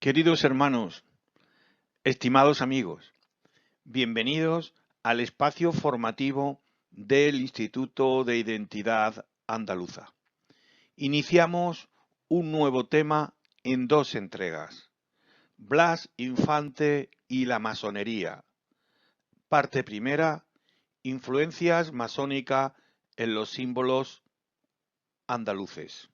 Queridos hermanos, estimados amigos, bienvenidos al espacio formativo del Instituto de Identidad Andaluza. Iniciamos un nuevo tema en dos entregas: Blas Infante y la masonería. Parte primera: influencias masónicas en los símbolos andaluces.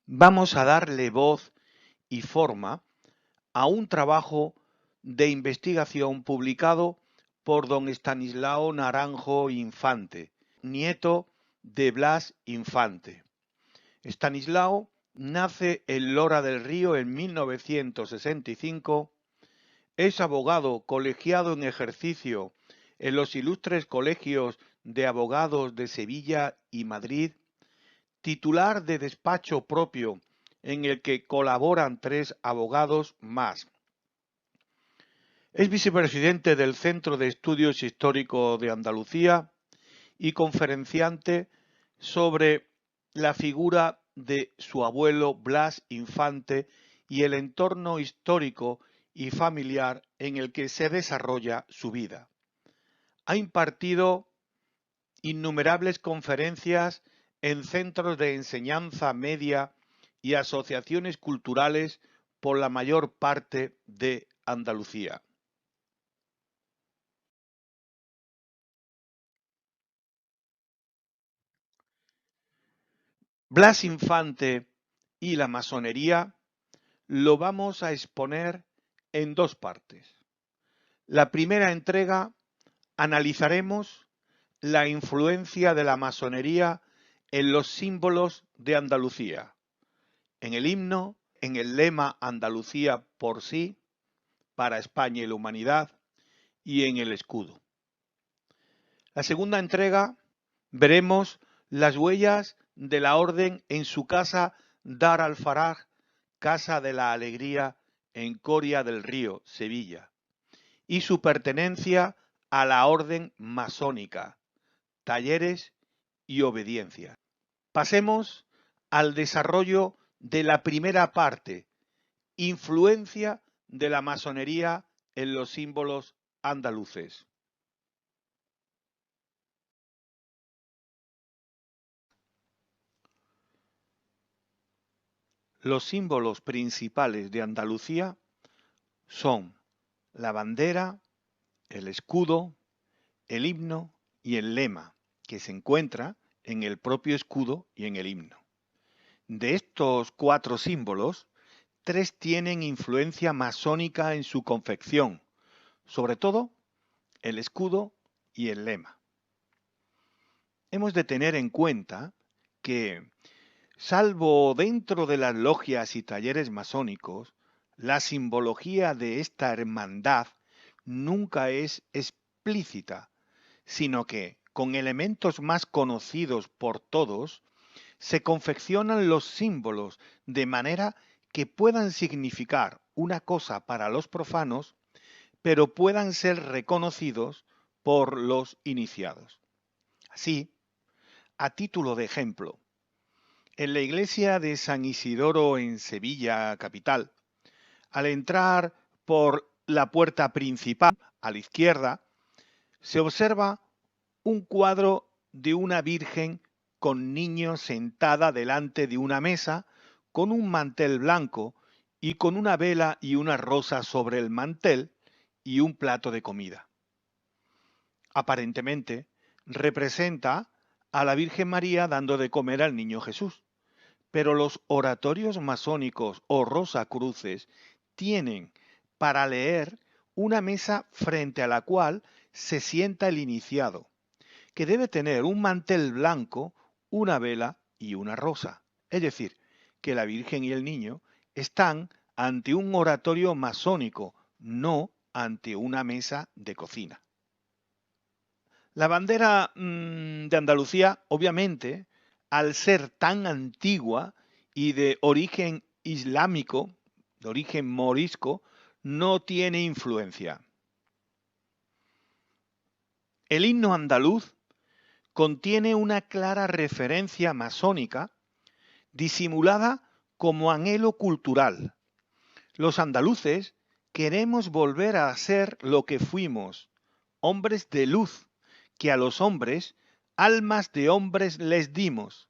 Vamos a darle voz y forma a un trabajo de investigación publicado por don Estanislao Naranjo Infante, nieto de Blas Infante. Estanislao nace en Lora del Río en 1965, es abogado colegiado en ejercicio en los ilustres colegios de abogados de Sevilla y Madrid, titular de despacho propio en el que colaboran 3 abogados más. Es vicepresidente del Centro de Estudios Históricos de Andalucía y conferenciante sobre la figura de su abuelo Blas Infante y el entorno histórico y familiar en el que se desarrolla su vida. Ha impartido innumerables conferencias en centros de enseñanza media y asociaciones culturales por la mayor parte de Andalucía. Blas Infante y la masonería lo vamos a exponer en dos partes. La primera entrega analizaremos la influencia de la masonería en los símbolos de Andalucía, en el himno, en el lema Andalucía por sí, para España y la humanidad, y en el escudo. La segunda entrega veremos las huellas de la orden en su casa Dar al-Faraj, Casa de la Alegría, en Coria del Río, Sevilla, y su pertenencia a la orden masónica, talleres y obediencia. Pasemos al desarrollo de la primera parte: influencia de la masonería en los símbolos andaluces. Los símbolos principales de Andalucía son la bandera, el escudo, el himno y el lema, que se encuentra en el propio escudo y en el himno. De estos 4 símbolos, 3 tienen influencia masónica en su confección, sobre todo el escudo y el lema. Hemos de tener en cuenta que, salvo dentro de las logias y talleres masónicos, la simbología de esta hermandad nunca es explícita, sino que, con elementos más conocidos por todos, se confeccionan los símbolos de manera que puedan significar una cosa para los profanos, pero puedan ser reconocidos por los iniciados. Así, a título de ejemplo, en la iglesia de San Isidoro en Sevilla capital, al entrar por la puerta principal a la izquierda, se observa un cuadro de una virgen con niño sentada delante de una mesa con un mantel blanco y con una vela y una rosa sobre el mantel y un plato de comida. Aparentemente representa a la Virgen María dando de comer al niño Jesús, pero los oratorios masónicos o rosacruces tienen para leer una mesa frente a la cual se sienta el iniciado, que debe tener un mantel blanco, una vela y una rosa. Es decir, que la Virgen y el niño están ante un oratorio masónico, no ante una mesa de cocina. La bandera de Andalucía, obviamente, al ser tan antigua y de origen islámico, de origen morisco, no tiene influencia. El himno andaluz contiene una clara referencia masónica disimulada como anhelo cultural. Los andaluces queremos volver a ser lo que fuimos, hombres de luz, que a los hombres, almas de hombres les dimos.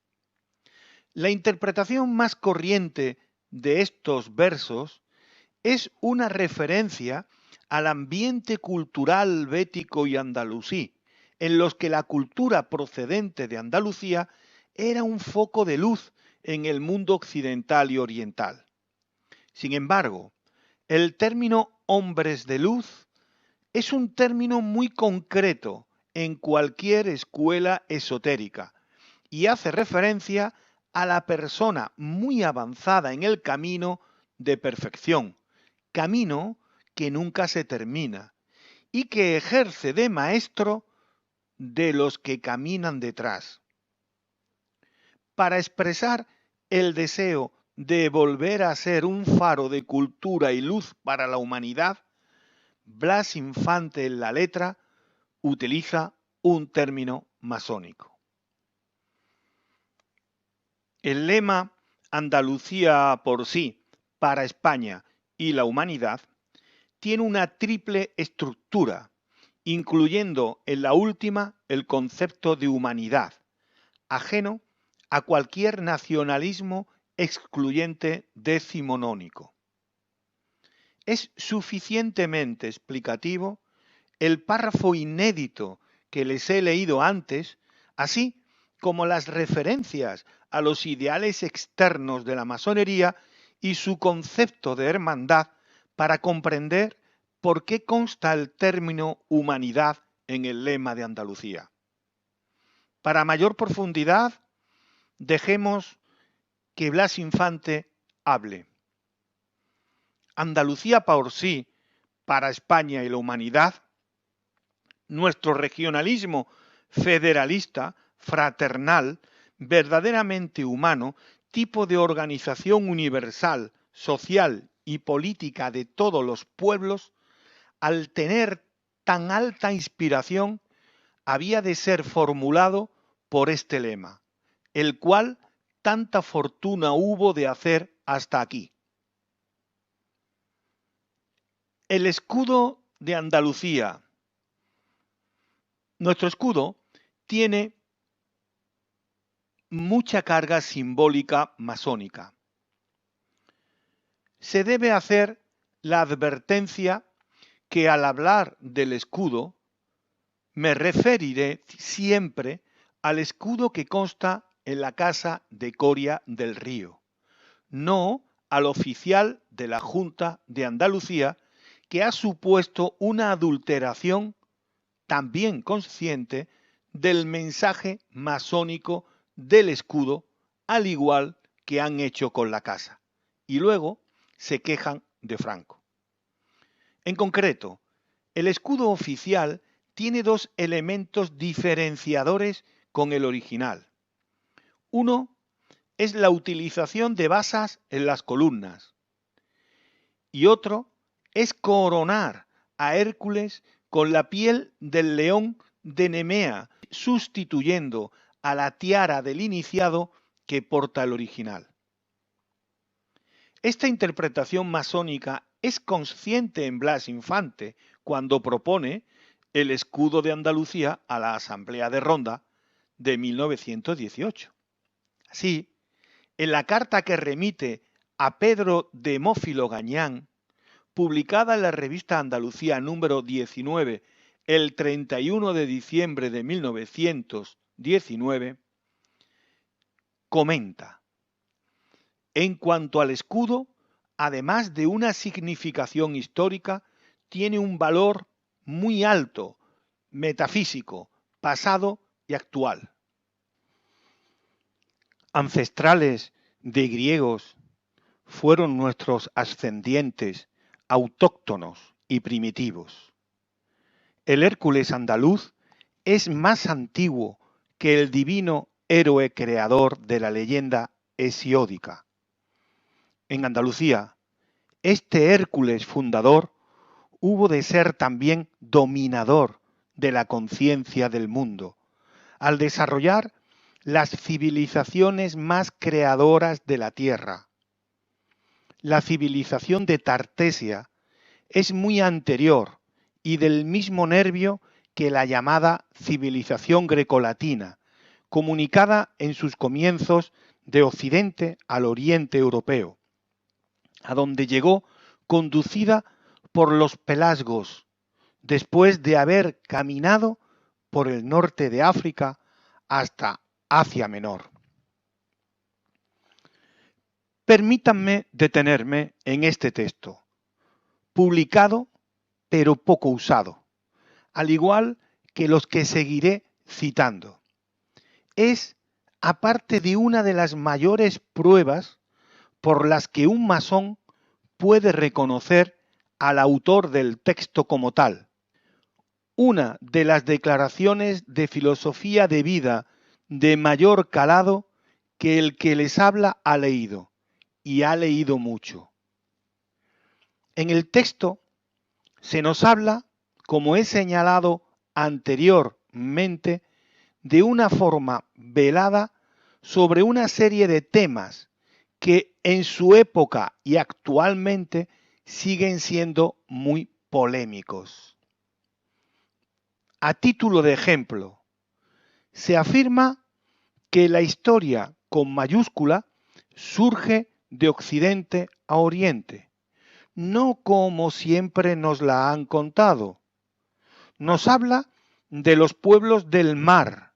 La interpretación más corriente de estos versos es una referencia al ambiente cultural bético y andalusí, en los que la cultura procedente de Andalucía era un foco de luz en el mundo occidental y oriental. Sin embargo, el término hombres de luz es un término muy concreto en cualquier escuela esotérica y hace referencia a la persona muy avanzada en el camino de perfección, camino que nunca se termina y que ejerce de maestro de los que caminan detrás. Para expresar el deseo de volver a ser un faro de cultura y luz para la humanidad, Blas Infante en la letra utiliza un término masónico. El lema Andalucía por sí, para España y la humanidad tiene una triple estructura, incluyendo en la última el concepto de humanidad, ajeno a cualquier nacionalismo excluyente decimonónico. Es suficientemente explicativo el párrafo inédito que les he leído antes, así como las referencias a los ideales externos de la masonería y su concepto de hermandad para comprender por qué consta el término humanidad en el lema de Andalucía. Para mayor profundidad, dejemos que Blas Infante hable. Andalucía por sí, para España y la humanidad, nuestro regionalismo federalista, fraternal, verdaderamente humano, tipo de organización universal, social y política de todos los pueblos, al tener tan alta inspiración, había de ser formulado por este lema, el cual tanta fortuna hubo de hacer hasta aquí. El escudo de Andalucía. Nuestro escudo tiene mucha carga simbólica masónica. Se debe hacer la advertencia que al hablar del escudo me referiré siempre al escudo que consta en la casa de Coria del Río, no al oficial de la Junta de Andalucía, que ha supuesto una adulteración también consciente del mensaje masónico del escudo, al igual que han hecho con la casa, y luego se quejan de Franco. En concreto, el escudo oficial tiene dos elementos diferenciadores con el original. Uno es la utilización de basas en las columnas y otro es coronar a Hércules con la piel del león de Nemea, sustituyendo a la tiara del iniciado que porta el original. Esta interpretación masónica es consciente en Blas Infante cuando propone el escudo de Andalucía a la Asamblea de Ronda de 1918. Así, en la carta que remite a Pedro Demófilo Gañán, publicada en la revista Andalucía número 19 el 31 de diciembre de 1919, comenta: en cuanto al escudo, además de una significación histórica, tiene un valor muy alto, metafísico, pasado y actual. Ancestrales de griegos fueron nuestros ascendientes, autóctonos y primitivos. El Hércules andaluz es más antiguo que el divino héroe creador de la leyenda hesiódica. En Andalucía, este Hércules fundador hubo de ser también dominador de la conciencia del mundo, al desarrollar las civilizaciones más creadoras de la Tierra. La civilización de Tartesia es muy anterior y del mismo nervio que la llamada civilización grecolatina, comunicada en sus comienzos de Occidente al Oriente europeo, a donde llegó conducida por los pelasgos, después de haber caminado por el norte de África hasta Asia Menor. Permítanme detenerme en este texto, publicado pero poco usado, al igual que los que seguiré citando. Es, aparte de una de las mayores pruebas por las que un masón puede reconocer al autor del texto como tal, una de las declaraciones de filosofía de vida de mayor calado que el que les habla ha leído, y ha leído mucho. En el texto se nos habla, como he señalado anteriormente, de una forma velada sobre una serie de temas que en su época y actualmente siguen siendo muy polémicos. A título de ejemplo, se afirma que la historia con mayúscula surge de Occidente a Oriente, no como siempre nos la han contado. Nos habla de los pueblos del mar,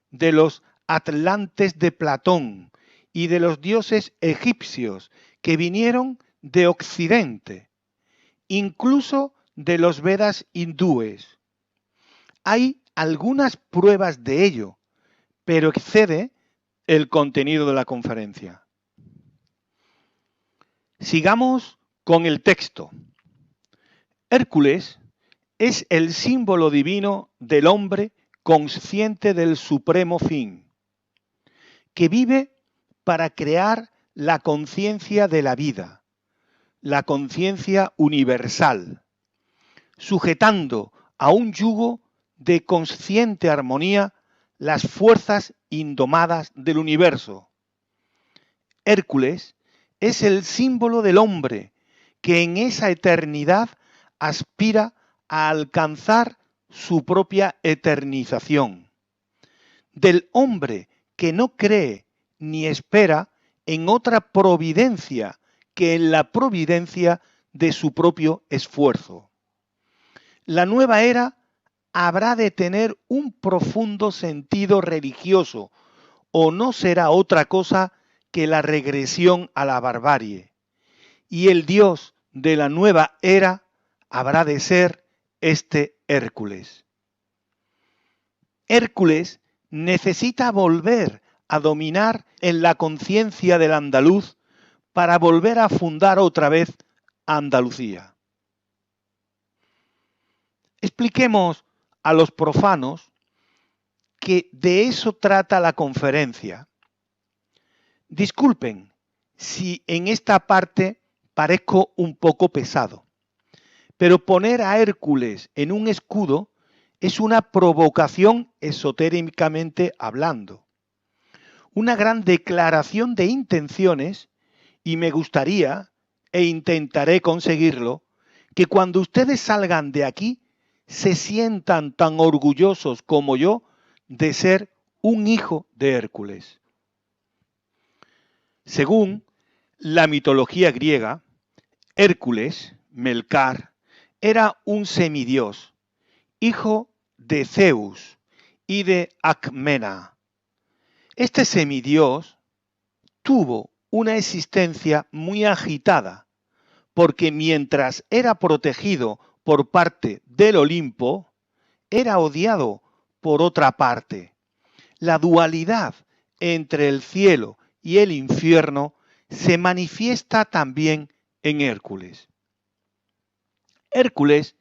de los atlantes de Platón y de los dioses egipcios que vinieron de Occidente, incluso de los Vedas hindúes. Hay algunas pruebas de ello, pero excede el contenido de la conferencia. Sigamos con el texto. Hércules es el símbolo divino del hombre consciente del supremo fin, que vive para crear la conciencia de la vida, la conciencia universal, sujetando a un yugo de consciente armonía las fuerzas indomadas del universo. Hércules es el símbolo del hombre que en esa eternidad aspira a alcanzar su propia eternización, del hombre que no cree ni espera en otra providencia que en la providencia de su propio esfuerzo. La nueva era habrá de tener un profundo sentido religioso, o no será otra cosa que la regresión a la barbarie. Y el Dios de la nueva era habrá de ser este Hércules. Hércules necesita volver a dominar en la conciencia del andaluz para volver a fundar otra vez Andalucía. Expliquemos a los profanos que de eso trata la conferencia. Disculpen si en esta parte parezco un poco pesado, pero poner a Hércules en un escudo es una provocación esotéricamente hablando, una gran declaración de intenciones, y me gustaría, e intentaré conseguirlo, que cuando ustedes salgan de aquí se sientan tan orgullosos como yo de ser un hijo de Hércules. Según la mitología griega, Hércules, Melcar, era un semidios, hijo de Zeus y de Acmena. Este semidios tuvo una existencia muy agitada, porque mientras era protegido por parte del Olimpo, era odiado por otra parte. La dualidad entre el cielo y el infierno se manifiesta también en Hércules. Hércules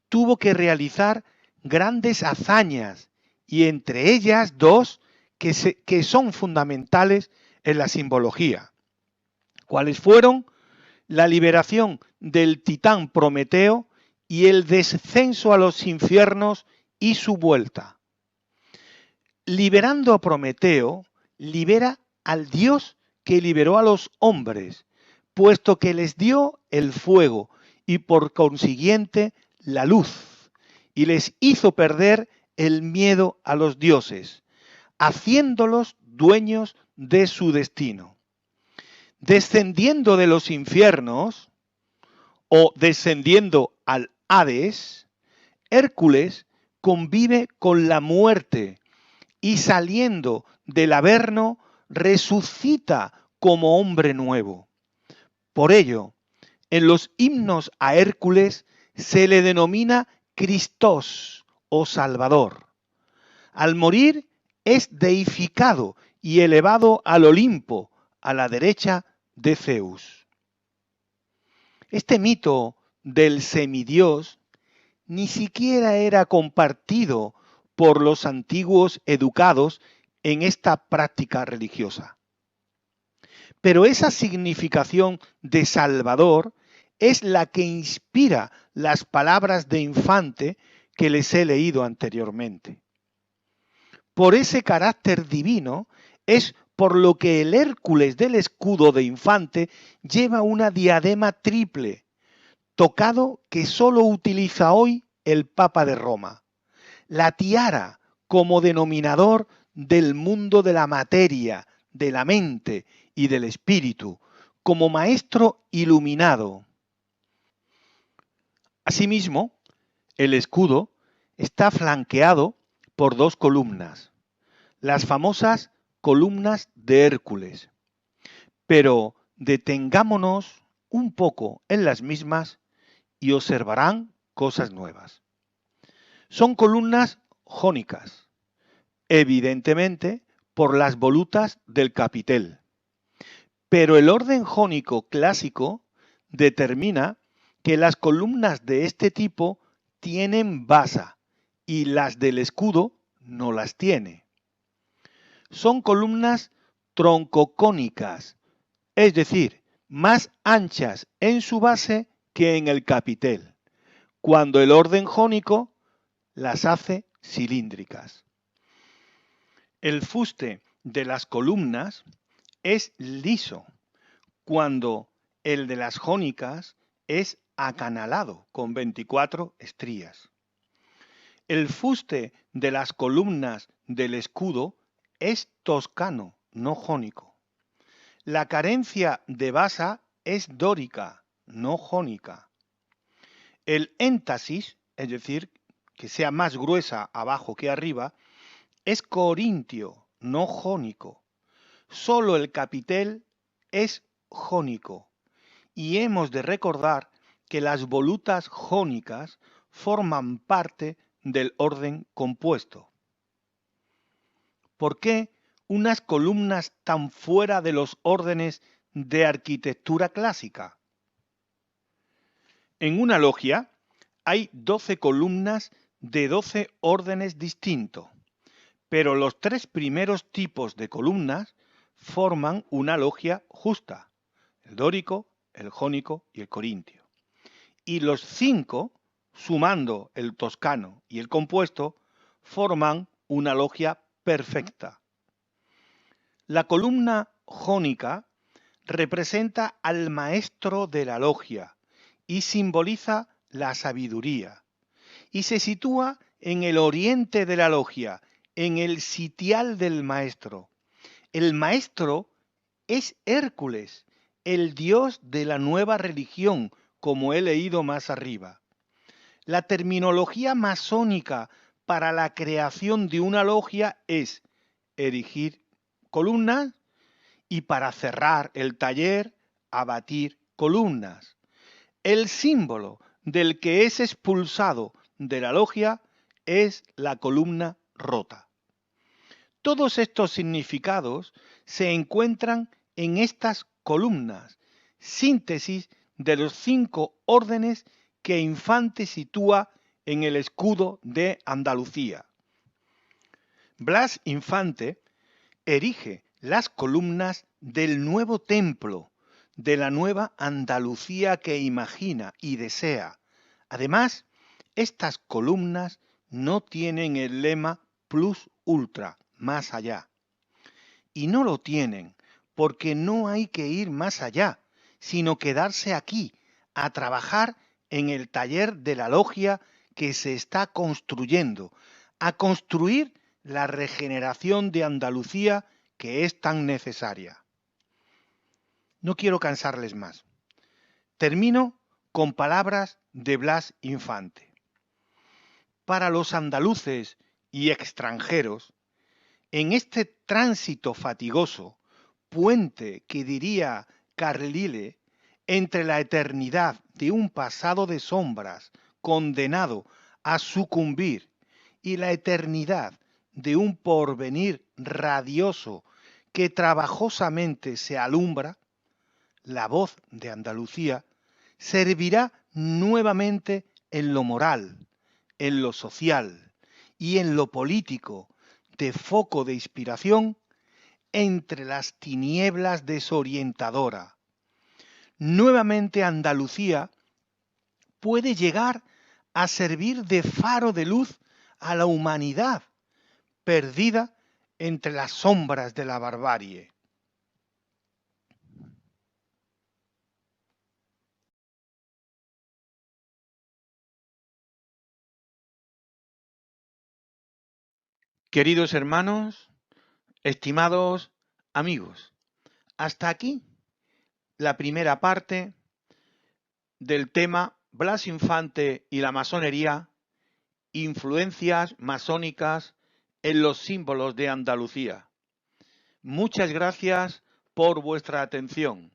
tuvo que realizar grandes hazañas, y entre ellas dos que son fundamentales en la simbología. ¿Cuáles fueron? La liberación del titán Prometeo y el descenso a los infiernos y su vuelta. Liberando a Prometeo, libera al Dios que liberó a los hombres, puesto que les dio el fuego y por consiguiente la luz, y les hizo perder el miedo a los dioses, haciéndolos dueños de su destino. Descendiendo de los infiernos o descendiendo al Hades, Hércules convive con la muerte y saliendo del Averno resucita como hombre nuevo. Por ello, en los himnos a Hércules se le denomina Christos o Salvador. Al morir es deificado y elevado al Olimpo, a la derecha de Zeus. Este mito del semidios ni siquiera era compartido por los antiguos educados en esta práctica religiosa. Pero esa significación de Salvador es la que inspira las palabras de Infante que les he leído anteriormente. Por ese carácter divino es por lo que el Hércules del escudo de Infante lleva una diadema triple, tocado que solo utiliza hoy el Papa de Roma. La tiara como denominador del mundo de la materia, de la mente y del espíritu, como maestro iluminado. Asimismo, el escudo está flanqueado por dos columnas, las famosas columnas de Hércules. Pero detengámonos un poco en las mismas y observarán cosas nuevas. Son columnas jónicas, evidentemente por las volutas del capitel. Pero el orden jónico clásico determina que las columnas de este tipo tienen basa y las del escudo no las tiene. Son columnas troncocónicas, es decir, más anchas en su base que en el capitel, cuando el orden jónico las hace cilíndricas. El fuste de las columnas es liso, cuando el de las jónicas es acanalado con 24 estrías. El fuste de las columnas del escudo es toscano, no jónico. La carencia de basa es dórica, no jónica. El éntasis, es decir, que sea más gruesa abajo que arriba, es corintio, no jónico. Solo el capitel es jónico. Y hemos de recordar que las volutas jónicas forman parte del orden compuesto. ¿Por qué unas columnas tan fuera de los órdenes de arquitectura clásica? En una logia hay 12 columnas de 12 órdenes distintos, pero los 3 primeros tipos de columnas forman una logia justa, el dórico, el jónico y el corintio. Y los 5, sumando el toscano y el compuesto, forman una logia perfecta. La columna jónica representa al maestro de la logia y simboliza la sabiduría, y se sitúa en el oriente de la logia, en el sitial del maestro. El maestro es Hércules, el dios de la nueva religión, como he leído más arriba. La terminología masónica para la creación de una logia es erigir columnas y para cerrar el taller, abatir columnas. El símbolo del que es expulsado de la logia es la columna rota. Todos estos significados se encuentran en estas columnas, síntesis de los 5 órdenes que Infante sitúa en el escudo de Andalucía. Blas Infante erige las columnas del nuevo templo, de la nueva Andalucía que imagina y desea. Además, estas columnas no tienen el lema plus ultra, más allá. Y no lo tienen porque no hay que ir más allá, sino quedarse aquí, a trabajar en el taller de la logia que se está construyendo, a construir la regeneración de Andalucía que es tan necesaria. No quiero cansarles más. Termino con palabras de Blas Infante. Para los andaluces y extranjeros, en este tránsito fatigoso, puente que diría Carlyle, entre la eternidad de un pasado de sombras condenado a sucumbir y la eternidad de un porvenir radioso que trabajosamente se alumbra, la voz de Andalucía servirá nuevamente en lo moral, en lo social y en lo político de foco de inspiración entre las tinieblas desorientadora. Nuevamente Andalucía puede llegar a servir de faro de luz a la humanidad perdida entre las sombras de la barbarie. Queridos hermanos, estimados amigos, hasta aquí la primera parte del tema Blas Infante y la masonería, influencias masónicas en los símbolos de Andalucía. Muchas gracias por vuestra atención.